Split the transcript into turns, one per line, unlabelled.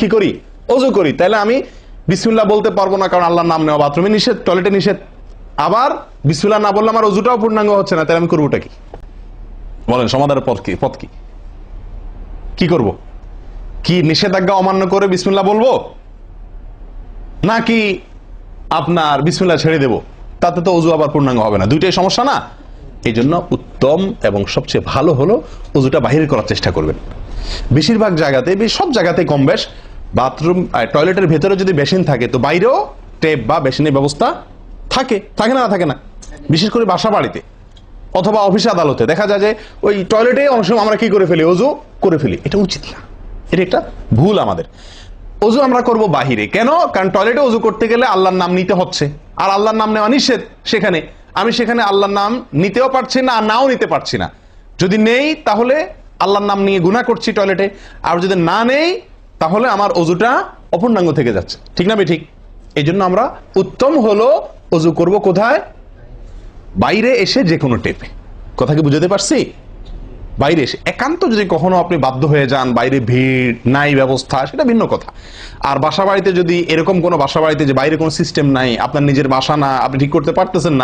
কি করি, ওযু করি, তাহলে আমি বিসমিল্লাহ বলতে পারবো না, কারণ আল্লাহর নাম নেওয়া বাথরুমে নিষেধ, টয়লেটে নিষেধ। আবার বিসমিল্লাহ না বললে আমার ওযুটাও পূর্ণাঙ্গ হচ্ছে না, তাহলে আমি করবোটা কি? বলেন সমাধানের পথ কি? কি করব? কি নিষেধাজ্ঞা অমান্য করে বিসমিল্লাহ বলবো, নাকি আপনার বিসমিল্লাহ ছেড়ে দেব? তাতে তো ওযু আবার পূর্ণাঙ্গ হবে না, দুইটাই সমস্যা না? এই জন্য উত্তম এবং সবচেয়ে ভালো হলো ওযুটা বাহিরে করার চেষ্টা করবেন। বেশিরভাগ জায়গাতে, সব জায়গাতে কম বেশ, বাথরুম টয়লেটের ভেতরে যদি বেসিন থাকে তো বাইরেও টেপ বা বেসিনের ব্যবস্থা থাকে, থাকে না? থাকে না? বিশেষ করে বাসা বাড়িতে অথবা অফিস আদালতে দেখা যায় যে ওই টয়লেটে অনেক সময় আমরা কি করে ফেলি, ওযু করে ফেলি। এটা উচিত না, এটা একটা ভুল আমাদের। ওযু আমরা করব বাহিরে। কেন? কারণ টয়লেটে ওযু করতে গেলে আল্লাহর নাম নিতে হচ্ছে, আর আল্লাহর নাম নেওয়া নিষেধ সেখানে। আমি সেখানে আল্লাহর নাম নিতেও পারছি না, নাও নিতে পারছি না। যদি নেই তাহলে আল্লাহর নাম নিয়ে গুনাহ করছি টয়লেটে, আর যদি না নেই তাহলে আমার ওযুটা অপূর্ণাঙ্গ থেকে যাচ্ছে। ঠিক না ঠিক? এই জন্য আমরা উত্তম হলো ওযু করব কোথায়? বাইরে এসে যে কোনো টেপে। কথা কি বুঝাতে পারছি? বাইরে এসে একান্ত যদি কখনো আপনি বাধ্য হয়ে যান, বাইরে ভিড় নাই, ব্যবস্থা, সেটা ভিন্ন কথা। আর বাসা বাড়িতে যদি এরকম কোনো বাসা বাড়িতে যে বাইরে কোনো সিস্টেম নাই, আপনার নিজের বাসা না, আপনি ঠিক করতে পারতেছেন না,